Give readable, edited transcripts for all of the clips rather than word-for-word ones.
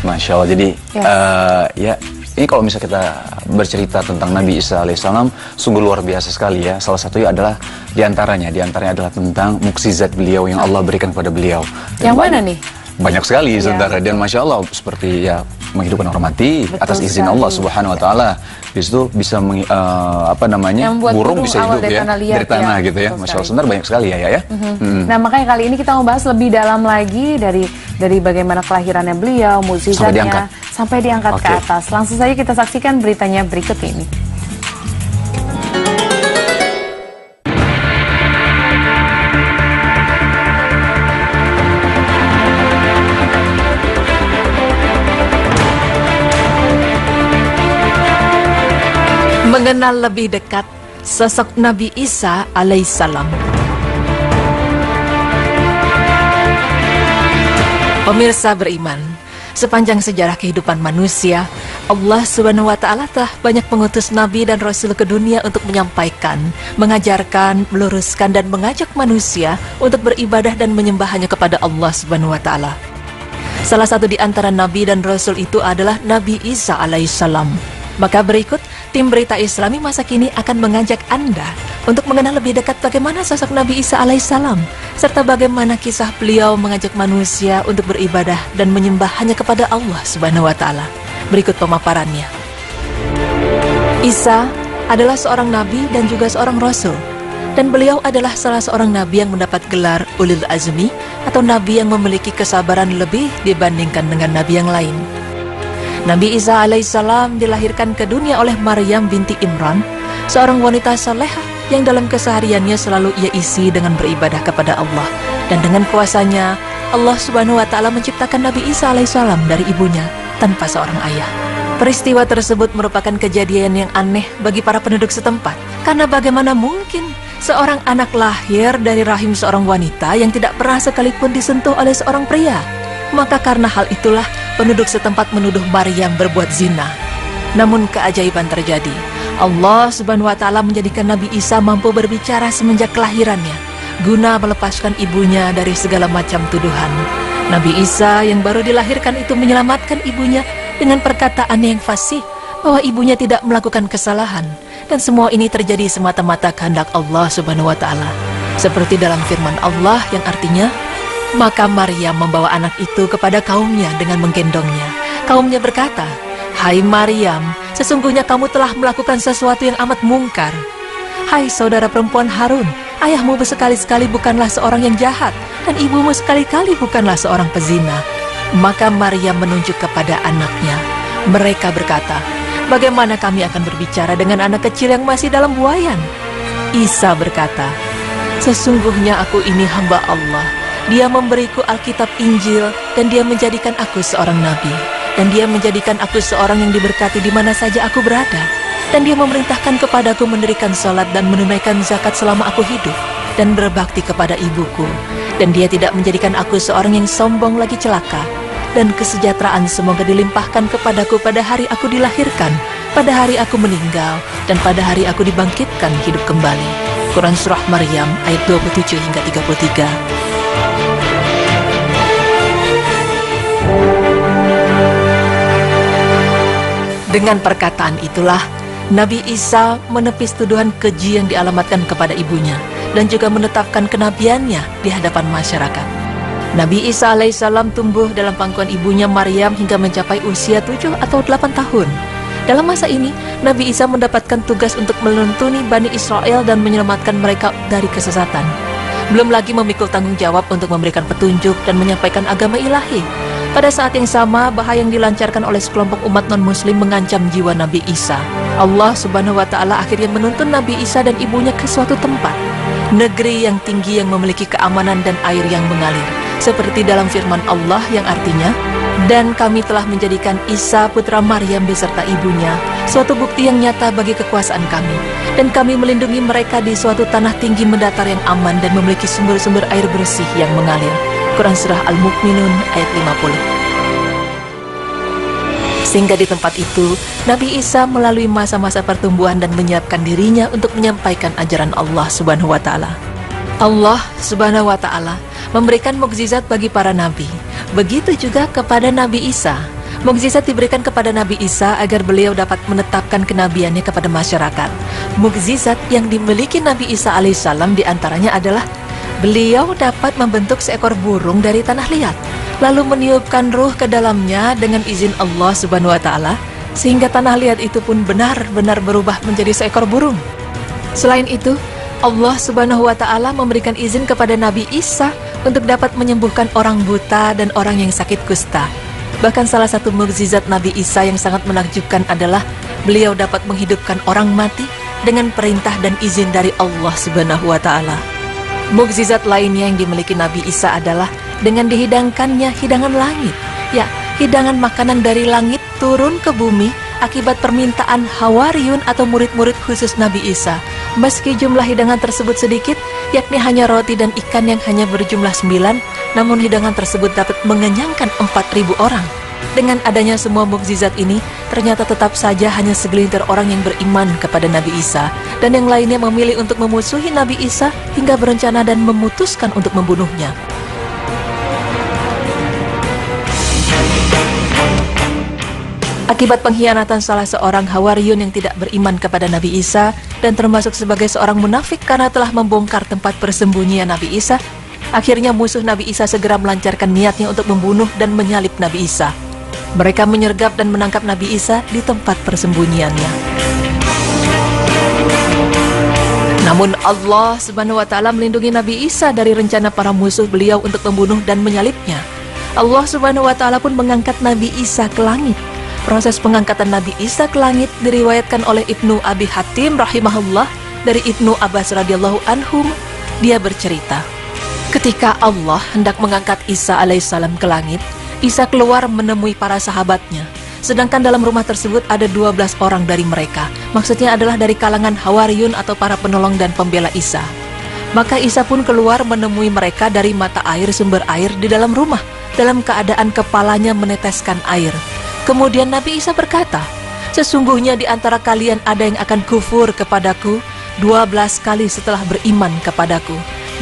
Masya Allah. Jadi ya ini kalau misalnya kita bercerita tentang Nabi Isa alaihissalam sungguh luar biasa sekali ya. Salah satunya adalah diantaranya adalah tentang mukjizat beliau yang Allah berikan kepada beliau. Yang mana nih? Banyak sekali saudara, dan Masya Allah seperti ya menghidupkan orang mati atas izin Allah Subhanahu Wa Taala. Di situ bisa burung bisa hidup ya dari tanah gitu ya. Masya Allah, sebenarnya banyak sekali ya. Nah makanya kali ini kita mau bahas lebih dalam lagi dari bagaimana kelahirannya beliau, mukjizatnya sampai diangkat ke atas. Langsung saja kita saksikan beritanya berikut ini. Mengenal lebih dekat sosok Nabi Isa alaihissalam. Pemirsa beriman, sepanjang sejarah kehidupan manusia, Allah Subhanahu wa Ta'ala telah banyak mengutus Nabi dan Rasul ke dunia untuk menyampaikan, mengajarkan, meluruskan dan mengajak manusia untuk beribadah dan menyembah hanya kepada Allah Subhanahu wa Ta'ala. Salah satu di antara Nabi dan Rasul itu adalah Nabi Isa alaihissalam. Maka berikut, tim Berita Islami Masa Kini akan mengajak Anda untuk mengenal lebih dekat bagaimana sosok Nabi Isa alaihissalam, serta bagaimana kisah beliau mengajak manusia untuk beribadah dan menyembah hanya kepada Allah Subhanahu wa Ta'ala. Berikut pemaparannya. Isa adalah seorang nabi dan juga seorang rasul, dan beliau adalah salah seorang nabi yang mendapat gelar Ulil Azmi atau nabi yang memiliki kesabaran lebih dibandingkan dengan nabi yang lain. Nabi Isa alaihissalam dilahirkan ke dunia oleh Maryam binti Imran, seorang wanita salehah yang dalam kesehariannya selalu ia isi dengan beribadah kepada Allah. Dan dengan kuasanya, Allah Subhanahu wa Ta'ala menciptakan Nabi Isa alaihissalam dari ibunya tanpa seorang ayah. Peristiwa tersebut merupakan kejadian yang aneh bagi para penduduk setempat, karena bagaimana mungkin seorang anak lahir dari rahim seorang wanita yang tidak pernah sekalipun disentuh oleh seorang pria. Maka karena hal itulah penduduk setempat menuduh Maryam berbuat zina. Namun keajaiban terjadi. Allah Subhanahu wa Ta'ala menjadikan Nabi Isa mampu berbicara semenjak kelahirannya, guna melepaskan ibunya dari segala macam tuduhan. Nabi Isa yang baru dilahirkan itu menyelamatkan ibunya dengan perkataan yang fasih bahwa ibunya tidak melakukan kesalahan, dan semua ini terjadi semata-mata kehendak Allah Subhanahu wa Ta'ala. Seperti dalam firman Allah yang artinya, maka Maryam membawa anak itu kepada kaumnya dengan menggendongnya. Kaumnya berkata, "Hai Maryam, sesungguhnya kamu telah melakukan sesuatu yang amat mungkar. Hai saudara perempuan Harun, ayahmu sekali-sekali bukanlah seorang yang jahat, dan ibumu sekali-kali bukanlah seorang pezina." Maka Maryam menunjuk kepada anaknya. Mereka berkata, "Bagaimana kami akan berbicara dengan anak kecil yang masih dalam buayan?" Isa berkata, "Sesungguhnya aku ini hamba Allah. Dia memberiku Alkitab Injil, dan dia menjadikan aku seorang nabi. Dan dia menjadikan aku seorang yang diberkati di mana saja aku berada. Dan dia memerintahkan kepadaku mendirikan salat dan menunaikan zakat selama aku hidup, dan berbakti kepada ibuku. Dan dia tidak menjadikan aku seorang yang sombong lagi celaka. Dan kesejahteraan semoga dilimpahkan kepadaku pada hari aku dilahirkan, pada hari aku meninggal, dan pada hari aku dibangkitkan hidup kembali." Quran Surah Maryam ayat 27 hingga 33. Dengan perkataan itulah, Nabi Isa menepis tuduhan keji yang dialamatkan kepada ibunya, dan juga menetapkan kenabiannya di hadapan masyarakat. Nabi Isa alaihissalam tumbuh dalam pangkuan ibunya Maryam hingga mencapai usia 7 atau 8 tahun. Dalam masa ini, Nabi Isa mendapatkan tugas untuk menuntuni Bani Israel dan menyelamatkan mereka dari kesesatan. Belum lagi memikul tanggung jawab untuk memberikan petunjuk dan menyampaikan agama ilahi. Pada saat yang sama, bahaya yang dilancarkan oleh sekelompok umat non-muslim mengancam jiwa Nabi Isa. Allah Subhanahu wa Ta'ala akhirnya menuntun Nabi Isa dan ibunya ke suatu tempat, negeri yang tinggi yang memiliki keamanan dan air yang mengalir, seperti dalam firman Allah yang artinya, "Dan kami telah menjadikan Isa putra Maryam beserta ibunya suatu bukti yang nyata bagi kekuasaan kami, dan kami melindungi mereka di suatu tanah tinggi mendatar yang aman dan memiliki sumber-sumber air bersih yang mengalir." Quran Surah Al-Mu'minun ayat 50. Sehingga di tempat itu, Nabi Isa melalui masa-masa pertumbuhan dan menyiapkan dirinya untuk menyampaikan ajaran Allah Subhanahu wa Ta'ala. Allah Subhanahu wa Ta'ala memberikan mukjizat bagi para nabi. Begitu juga kepada Nabi Isa. Mukjizat diberikan kepada Nabi Isa agar beliau dapat menetapkan kenabiannya kepada masyarakat. Mukjizat yang dimiliki Nabi Isa alaihissalam diantaranya adalah beliau dapat membentuk seekor burung dari tanah liat, lalu meniupkan ruh ke dalamnya dengan izin Allah Subhanahu wa Ta'ala, sehingga tanah liat itu pun benar-benar berubah menjadi seekor burung. Selain itu, Allah Subhanahu wa Ta'ala memberikan izin kepada Nabi Isa untuk dapat menyembuhkan orang buta dan orang yang sakit kusta. Bahkan salah satu mukjizat Nabi Isa yang sangat menakjubkan adalah beliau dapat menghidupkan orang mati dengan perintah dan izin dari Allah Subhanahu wa Ta'ala. Mukjizat lainnya yang dimiliki Nabi Isa adalah dengan dihidangkannya hidangan langit, ya, hidangan makanan dari langit turun ke bumi akibat permintaan Hawariyun atau murid-murid khusus Nabi Isa. Meski jumlah hidangan tersebut sedikit, yakni hanya roti dan ikan yang hanya berjumlah 9, namun hidangan tersebut dapat mengenyangkan 4.000 orang. Dengan adanya semua mukjizat ini, ternyata tetap saja hanya segelintir orang yang beriman kepada Nabi Isa, dan yang lainnya memilih untuk memusuhi Nabi Isa hingga berencana dan memutuskan untuk membunuhnya. Akibat pengkhianatan salah seorang Hawariyun yang tidak beriman kepada Nabi Isa dan termasuk sebagai seorang munafik karena telah membongkar tempat persembunyian Nabi Isa, akhirnya musuh Nabi Isa segera melancarkan niatnya untuk membunuh dan menyalib Nabi Isa. Mereka menyergap dan menangkap Nabi Isa di tempat persembunyiannya. Namun Allah Subhanahu wa Ta'ala melindungi Nabi Isa dari rencana para musuh beliau untuk membunuh dan menyalibnya. Allah Subhanahu wa Ta'ala pun mengangkat Nabi Isa ke langit. Proses pengangkatan Nabi Isa ke langit diriwayatkan oleh Ibnu Abi Hatim rahimahullah dari Ibnu Abbas radhiyallahu anhum. Dia bercerita, ketika Allah hendak mengangkat Isa alaihissalam ke langit, Isa keluar menemui para sahabatnya. Sedangkan dalam rumah tersebut ada 12 orang dari mereka. Maksudnya adalah dari kalangan Hawariyun atau para penolong dan pembela Isa. Maka Isa pun keluar menemui mereka dari mata air sumber air di dalam rumah, dalam keadaan kepalanya meneteskan air. Kemudian Nabi Isa berkata, sesungguhnya di antara kalian ada yang akan kufur kepadaku 12 kali setelah beriman kepadaku.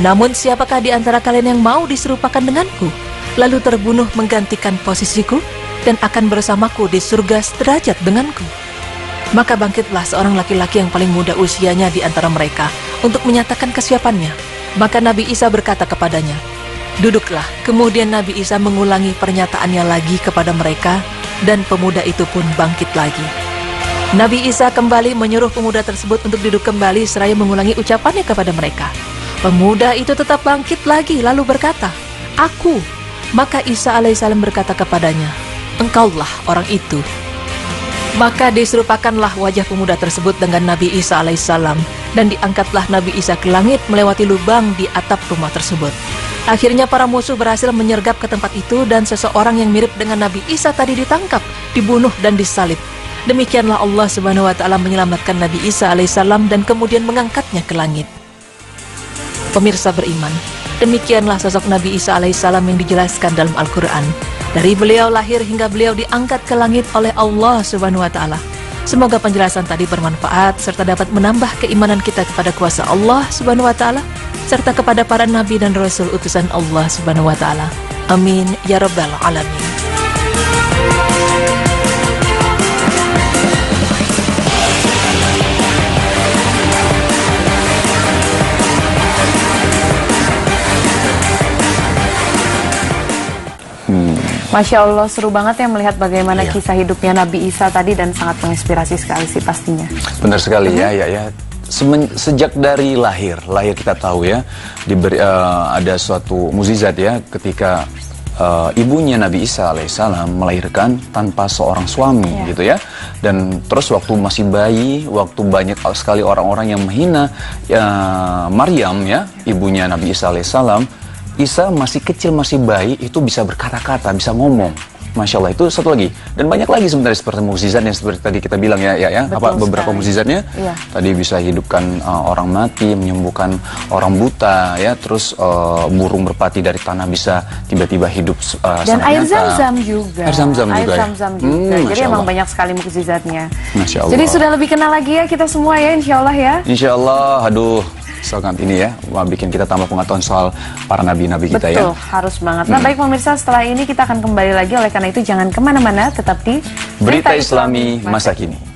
Namun siapakah di antara kalian yang mau diserupakan denganku, lalu terbunuh menggantikan posisiku dan akan bersamaku di surga sederajat denganku? Maka bangkitlah seorang laki-laki yang paling muda usianya di antara mereka untuk menyatakan kesiapannya. Maka Nabi Isa berkata kepadanya, duduklah. Kemudian Nabi Isa mengulangi pernyataannya lagi kepada mereka, dan pemuda itu pun bangkit lagi. Nabi Isa kembali menyuruh pemuda tersebut untuk duduk kembali seraya mengulangi ucapannya kepada mereka. Pemuda itu tetap bangkit lagi lalu berkata, aku. Maka Isa alaihissalam berkata kepadanya, engkaulah orang itu. Maka diserupakanlah wajah pemuda tersebut dengan Nabi Isa alaihissalam, dan diangkatlah Nabi Isa ke langit melewati lubang di atap rumah tersebut. Akhirnya para musuh berhasil menyergap ke tempat itu, dan seseorang yang mirip dengan Nabi Isa tadi ditangkap, dibunuh dan disalib. Demikianlah Allah Subhanahu wa Ta'ala menyelamatkan Nabi Isa alaihissalam dan kemudian mengangkatnya ke langit. Pemirsa beriman, demikianlah sosok Nabi Isa alaihissalam yang dijelaskan dalam Al-Quran. Dari beliau lahir hingga beliau diangkat ke langit oleh Allah Subhanahu wa Ta'ala. Semoga penjelasan tadi bermanfaat serta dapat menambah keimanan kita kepada kuasa Allah Subhanahu wa Ta'ala serta kepada para nabi dan rasul utusan Allah Subhanahu wa Ta'ala. Amin ya rabbal alamin. Masya Allah, seru banget ya melihat bagaimana kisah hidupnya Nabi Isa tadi, dan sangat menginspirasi sekali sih pastinya. Benar sekali ya. Sejak dari lahir kita tahu ya, ada suatu mukjizat ya ketika ibunya Nabi Isa alaihissalam melahirkan tanpa seorang suami gitu ya. Dan terus waktu masih bayi, waktu banyak sekali orang-orang yang menghina Maryam ya, ibunya Nabi Isa alaihissalam, Isa masih kecil, masih bayi, itu bisa berkata-kata, bisa ngomong. Masya Allah, itu satu lagi. Dan banyak lagi sebenarnya seperti mukjizat yang seperti tadi kita bilang beberapa mukjizatnya. Tadi bisa hidupkan orang mati, menyembuhkan orang buta, ya. Terus burung merpati dari tanah bisa tiba-tiba hidup. Dan air zam-zam juga. Air zam-zam juga. Jadi emang banyak sekali mukjizatnya. Masya Allah. Jadi sudah lebih kenal lagi ya kita semua ya, insya Allah ya. Insya Allah, aduh. sangat ini ya, bikin kita tambah pengetahuan soal para nabi-nabi kita. Betul, harus banget. Nah, baik pemirsa, setelah ini kita akan kembali lagi. Oleh karena itu jangan kemana-mana, tetap di Berita Islami Masa Kini.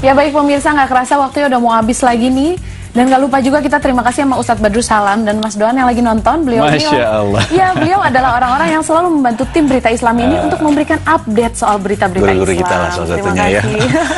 Ya baik pemirsa, nggak kerasa waktunya udah mau habis lagi nih. Dan nggak lupa juga kita terima kasih sama Ustadz Badrus Salam dan Mas Doan yang lagi nonton. Masya Allah. Ya, beliau adalah orang-orang yang selalu membantu tim Berita Islam ini untuk memberikan update soal berita-berita Islam. Guru-guru kita lah salah satunya ya.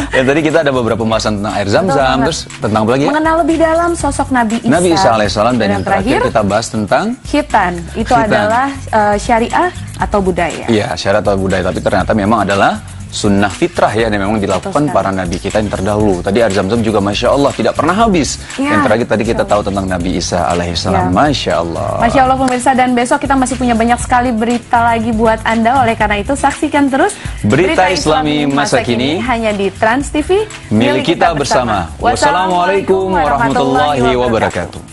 Dan tadi kita ada beberapa pembahasan tentang air zam-zam, terus tentang apa lagi ya? Mengenal lebih dalam sosok Nabi Isa. Nabi Isa alaihissalam, dan yang terakhir kita bahas tentang khitan. Itu adalah syariah atau budaya. Iya, syariah atau budaya, tapi ternyata memang adalah sunnah fitrah ya, yang memang dilakukan para nabi kita yang terdahulu. Tadi air zam-zam juga Masya Allah tidak pernah habis. Ya, yang terakhir tadi kita tahu tentang Nabi Isa alaihissalam. Ya. Masya Allah. Masya Allah pemirsa, dan besok kita masih punya banyak sekali berita lagi buat Anda. Oleh karena itu saksikan terus Berita Islami Masa Kini hanya di Trans TV milik kita bersama. Wassalamualaikum warahmatullahi wabarakatuh.